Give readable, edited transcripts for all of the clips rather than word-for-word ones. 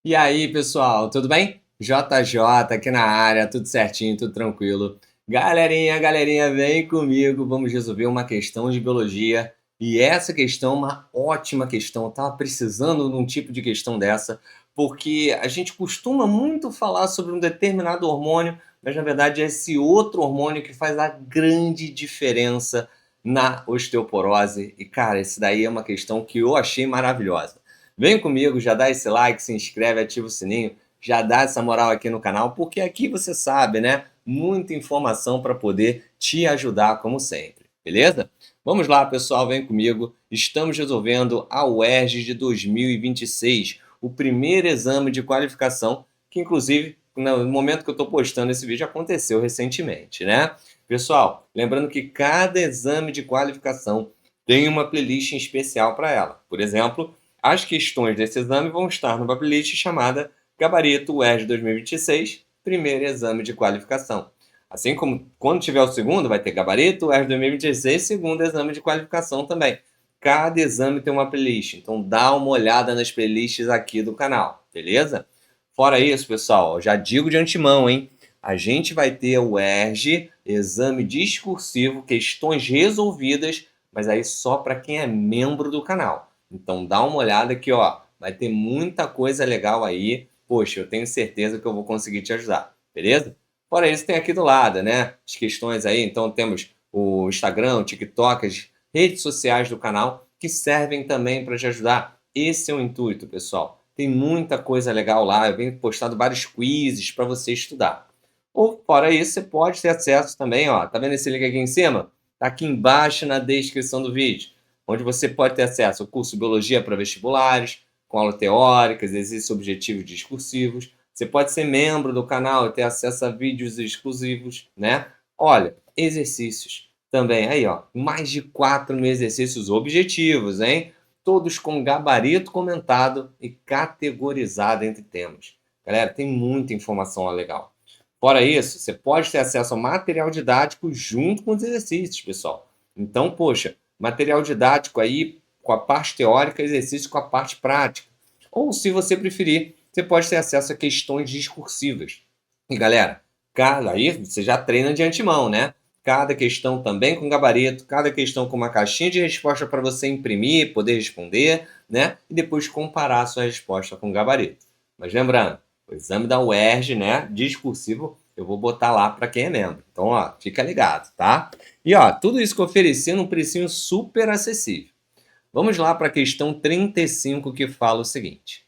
E aí, pessoal, tudo bem? JJ aqui na área, tudo certinho, tudo tranquilo. Galerinha, vem comigo, vamos resolver uma questão de biologia. E essa questão é uma ótima questão. Eu tava precisando de um tipo de questão dessa, porque a gente costuma muito falar sobre um determinado hormônio, mas na verdade é esse outro hormônio que faz a grande diferença na osteoporose. E cara, esse daí é uma questão que eu achei maravilhosa. Vem comigo, já dá esse like, se inscreve, ativa o sininho, já dá essa moral aqui no canal, porque aqui você sabe, né? Muita informação para poder te ajudar, como sempre, beleza? Vamos lá, pessoal, vem comigo. Estamos resolvendo a UERJ de 2026, o primeiro exame de qualificação, que inclusive, no momento que eu estou postando esse vídeo, aconteceu recentemente, né? Pessoal, lembrando que cada exame de qualificação tem uma playlist especial para ela. Por exemplo, as questões desse exame vão estar numa playlist chamada Gabarito UERJ 2026, primeiro exame de qualificação. Assim como quando tiver o segundo, vai ter Gabarito UERJ 2026, segundo exame de qualificação também. Cada exame tem uma playlist, então dá uma olhada nas playlists aqui do canal, beleza? Fora isso, pessoal, já digo de antemão, hein? A gente vai ter o UERJ, exame discursivo, questões resolvidas, mas aí só para quem é membro do canal. Então dá uma olhada aqui, ó. Vai ter muita coisa legal aí. Poxa, eu tenho certeza que eu vou conseguir te ajudar, beleza? Fora isso, tem aqui do lado, né? As questões aí. Então temos o Instagram, o TikTok, as redes sociais do canal que servem também para te ajudar. Esse é o intuito, pessoal. Tem muita coisa legal lá. Eu venho postado vários quizzes para você estudar. Ou, fora isso, você pode ter acesso também, ó. Tá vendo esse link aqui em cima? Tá aqui embaixo na descrição do vídeo, onde você pode ter acesso ao curso Biologia para Vestibulares, com aula teórica, exercícios objetivos discursivos. Você pode ser membro do canal e ter acesso a vídeos exclusivos, né? Olha, exercícios também. Aí, ó, mais de 4.000 exercícios objetivos, hein? Todos com gabarito comentado e categorizado entre temas. Galera, tem muita informação legal. Fora isso, você pode ter acesso ao material didático junto com os exercícios, pessoal. Então, poxa, material didático aí com a parte teórica, exercício com a parte prática. Ou, se você preferir, você pode ter acesso a questões discursivas. E galera, aí você já treina de antemão, né? Cada questão também com gabarito, cada questão com uma caixinha de resposta para você imprimir, poder responder, né? E depois comparar a sua resposta com o gabarito. Mas lembrando, o exame da UERJ, né, discursivo, eu vou botar lá para quem é membro. Então, ó, fica ligado, tá? E ó, tudo isso que eu ofereci num precinho super acessível. Vamos lá para a questão 35 que fala o seguinte: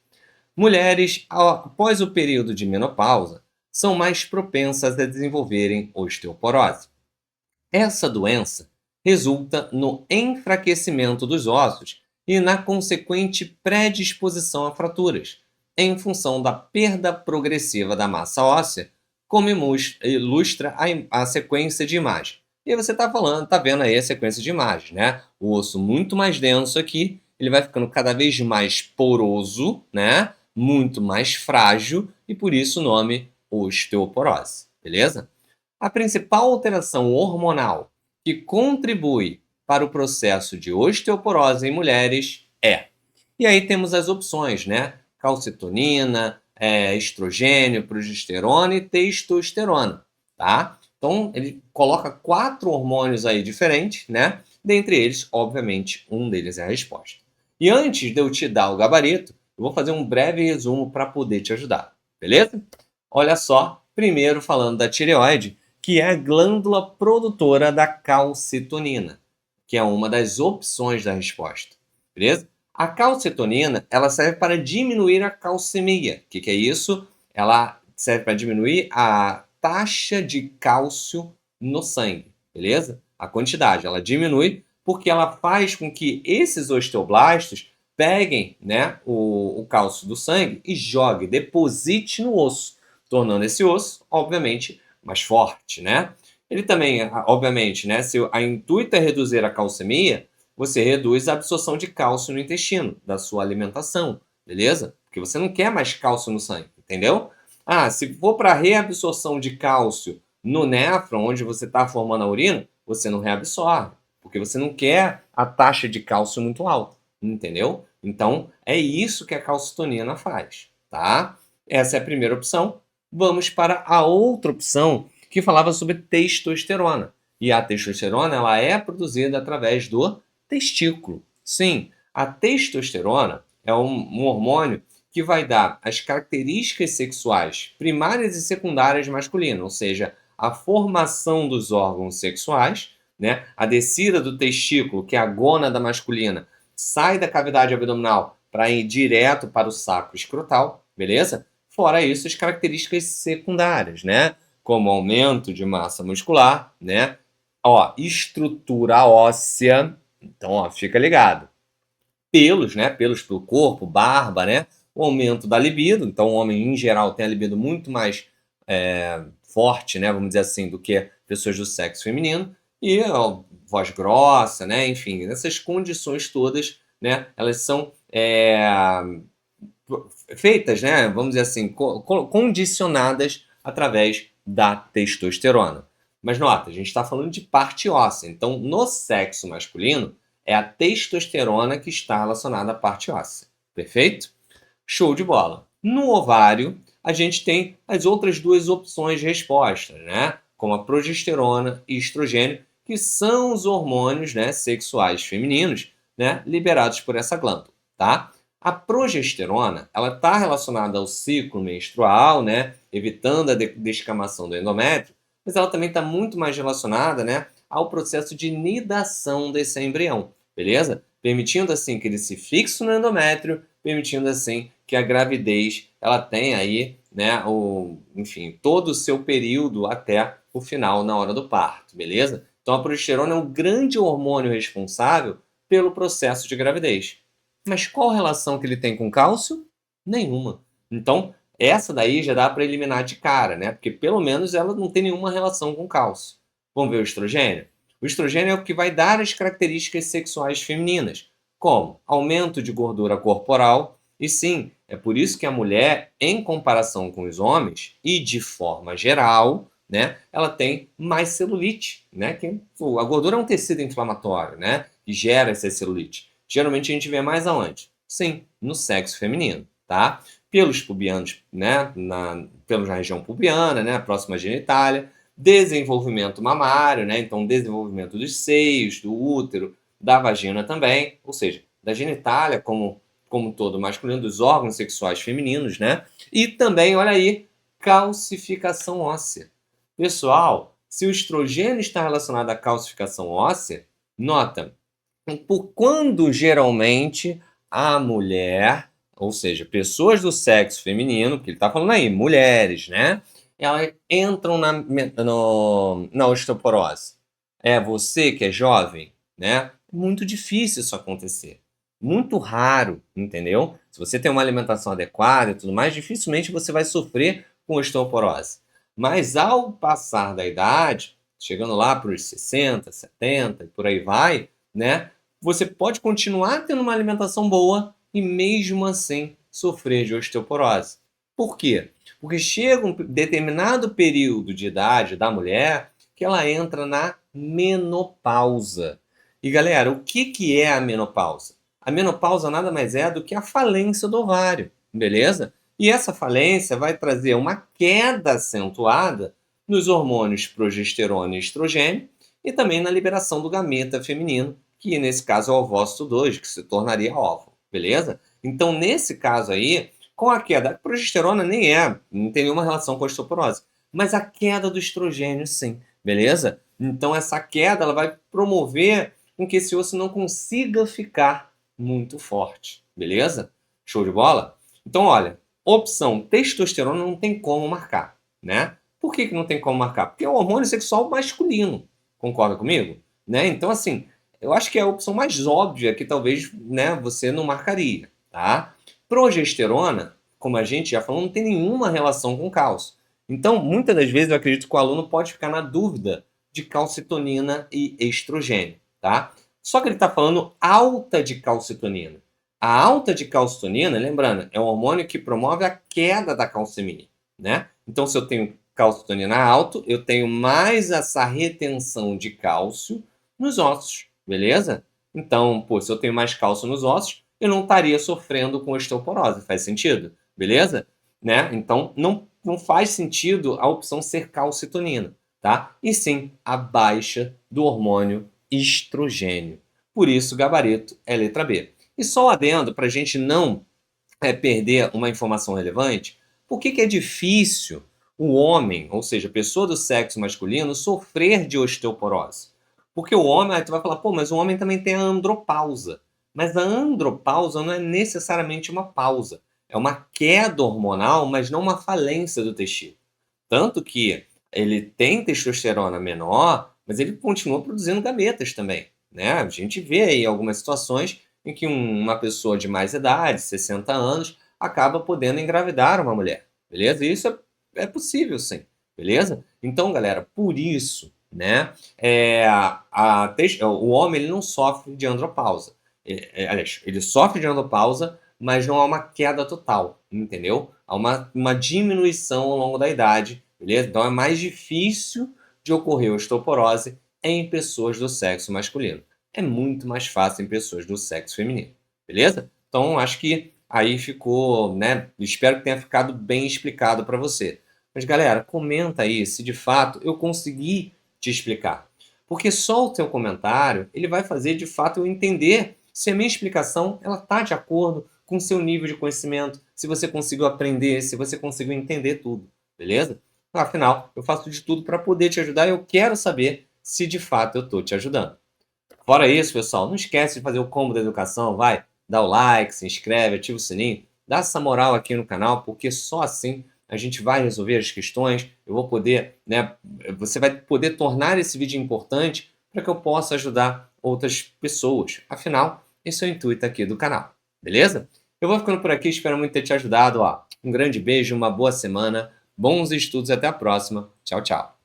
mulheres, após o período de menopausa, são mais propensas a desenvolverem osteoporose. Essa doença resulta no enfraquecimento dos ossos e na consequente predisposição a fraturas, em função da perda progressiva da massa óssea, como ilustra a sequência de imagem. E aí você está falando, está vendo aí a sequência de imagens, né? O osso muito mais denso aqui, ele vai ficando cada vez mais poroso, né? Muito mais frágil e por isso o nome osteoporose, beleza? A principal alteração hormonal que contribui para o processo de osteoporose em mulheres é. E aí temos as opções, né? Calcitonina, estrogênio, progesterona e testosterona, tá? Então ele coloca 4 hormônios aí diferentes, né? Dentre eles, obviamente, um deles é a resposta. E antes de eu te dar o gabarito, eu vou fazer um breve resumo para poder te ajudar, beleza? Olha só, primeiro falando da tireoide, que é a glândula produtora da calcitonina, que é uma das opções da resposta. Beleza? A calcitonina, ela serve para diminuir a calcemia. O que é isso? Ela serve para diminuir a taxa de cálcio no sangue, beleza? A quantidade, ela diminui porque ela faz com que esses osteoblastos peguem, né, o cálcio do sangue e jogue, deposite no osso, tornando esse osso, obviamente, mais forte, né? Ele também, obviamente, né, se a intuito é reduzir a calcemia, você reduz a absorção de cálcio no intestino, da sua alimentação, beleza? Porque você não quer mais cálcio no sangue, entendeu? Ah, se for para reabsorção de cálcio no néfron, onde você está formando a urina, você não reabsorve, porque você não quer a taxa de cálcio muito alta, entendeu? Então, é isso que a calcitonina faz, tá? Essa é a primeira opção. Vamos para a outra opção, que falava sobre testosterona. E a testosterona, ela é produzida através do testículo. Sim, a testosterona é um hormônio que vai dar as características sexuais primárias e secundárias masculinas, ou seja, a formação dos órgãos sexuais, né? A descida do testículo, que é a gônada masculina, sai da cavidade abdominal para ir direto para o saco escrotal, beleza? Fora isso, as características secundárias, né? Como aumento de massa muscular, né? Ó, estrutura óssea, então, ó, fica ligado. Pelos, né? Pelos pelo corpo, barba, né? O aumento da libido, então o homem em geral tem a libido muito mais forte, né? Vamos dizer assim, do que pessoas do sexo feminino. E ó, voz grossa, né? Enfim, essas condições todas, né? Elas são feitas, né? Vamos dizer assim, condicionadas através da testosterona. Mas nota, a gente está falando de parte óssea. Então, no sexo masculino, é a testosterona que está relacionada à parte óssea. Perfeito? Show de bola. No ovário, a gente tem as outras duas opções de resposta, né? Como a progesterona e estrogênio, que são os hormônios, né, sexuais femininos, né, liberados por essa glândula, tá? A progesterona, ela está relacionada ao ciclo menstrual, né, evitando a descamação do endométrio, mas ela também está muito mais relacionada, né, ao processo de nidação desse embrião, beleza? Permitindo assim que ele se fixe no endométrio, permitindo assim que a gravidez ela tenha aí, né, enfim, todo o seu período até o final na hora do parto, beleza? Então a progesterona é um grande hormônio responsável pelo processo de gravidez. Mas qual relação que ele tem com cálcio? Nenhuma. Então, essa daí já dá para eliminar de cara, né? Porque pelo menos ela não tem nenhuma relação com cálcio. Vamos ver o estrogênio? O estrogênio é o que vai dar as características sexuais femininas, como aumento de gordura corporal, e sim, é por isso que a mulher, em comparação com os homens, e de forma geral, né, ela tem mais celulite, né? Que a gordura é um tecido inflamatório, né? Que gera essa celulite. Geralmente a gente vê mais aonde? Sim, no sexo feminino, tá? Pelos pubianos, né? Na região pubiana, né? Próxima à genitália. Desenvolvimento mamário, né? Então, desenvolvimento dos seios, do útero, da vagina também. Ou seja, da genitália como todo masculino, dos órgãos sexuais femininos, né? E também, olha aí, calcificação óssea. Pessoal, se o estrogênio está relacionado à calcificação óssea, nota, por quando geralmente a mulher, ou seja, pessoas do sexo feminino, que ele está falando aí, mulheres, né? Elas entram na osteoporose. É você que é jovem, né? Muito difícil isso acontecer. Muito raro, entendeu? Se você tem uma alimentação adequada e tudo mais, dificilmente você vai sofrer com osteoporose. Mas ao passar da idade, chegando lá para os 60, 70 e por aí vai, né? Você pode continuar tendo uma alimentação boa e mesmo assim sofrer de osteoporose. Por quê? Porque chega um determinado período de idade da mulher que ela entra na menopausa. E galera, o que é a menopausa? A menopausa nada mais é do que a falência do ovário, beleza? E essa falência vai trazer uma queda acentuada nos hormônios progesterona e estrogênio e também na liberação do gameta feminino, que nesse caso é o ovócito 2, que se tornaria óvulo, beleza? Então, nesse caso aí, com a queda, a progesterona não tem nenhuma relação com a osteoporose, mas a queda do estrogênio sim, beleza? Então, essa queda ela vai promover com que esse osso não consiga ficar muito forte, beleza? Show de bola? Então, olha, opção testosterona não tem como marcar, né? Por que não tem como marcar? Porque é o hormônio sexual masculino, concorda comigo? Né? Então, assim, eu acho que é a opção mais óbvia que talvez, né, você não marcaria, tá? Progesterona, como a gente já falou, não tem nenhuma relação com cálcio. Então, muitas das vezes eu acredito que o aluno pode ficar na dúvida de calcitonina e estrogênio, tá? Só que ele está falando alta de calcitonina. A alta de calcitonina, lembrando, é um hormônio que promove a queda da calcemia, né? Então, se eu tenho calcitonina alto, eu tenho mais essa retenção de cálcio nos ossos, beleza? Então, pô, se eu tenho mais cálcio nos ossos, eu não estaria sofrendo com osteoporose, faz sentido? beleza? Né? Então, não faz sentido a opção ser calcitonina, tá? E sim a baixa do hormônio estrogênio. Por isso, gabarito é letra B. E só um adendo, para a gente não perder uma informação relevante, por que é difícil o homem, ou seja, a pessoa do sexo masculino, sofrer de osteoporose? Porque o homem, aí tu vai falar, pô, mas o homem também tem a andropausa. Mas a andropausa não é necessariamente uma pausa. É uma queda hormonal, mas não uma falência do tecido. Tanto que ele tem testosterona menor, mas ele continua produzindo gametas também, né? A gente vê aí algumas situações em que uma pessoa de mais idade, 60 anos, acaba podendo engravidar uma mulher, beleza? E isso é possível, sim, beleza? Então, galera, por isso, né, o homem ele não sofre de andropausa. Aliás, ele sofre de andropausa, mas não há uma queda total, entendeu? Há uma diminuição ao longo da idade, beleza? Então é mais difícil de ocorrer osteoporose em pessoas do sexo masculino. É muito mais fácil em pessoas do sexo feminino, beleza? Então acho que aí ficou, né? Espero que tenha ficado bem explicado para você. Mas galera, comenta aí se de fato eu consegui te explicar. Porque só o teu comentário, ele vai fazer de fato eu entender se a minha explicação ela está de acordo com o seu nível de conhecimento, se você conseguiu aprender, se você conseguiu entender tudo, beleza? Afinal, eu faço de tudo para poder te ajudar e eu quero saber se de fato eu estou te ajudando. Fora isso, pessoal, não esquece de fazer o combo da educação, vai, dá o like, se inscreve, ativa o sininho, dá essa moral aqui no canal, porque só assim a gente vai resolver as questões, eu vou poder, né, você vai poder tornar esse vídeo importante para que eu possa ajudar outras pessoas. Afinal, esse é o intuito aqui do canal, beleza? Eu vou ficando por aqui, espero muito ter te ajudado, ó. Um grande beijo, uma boa semana, bons estudos e até a próxima. Tchau, tchau.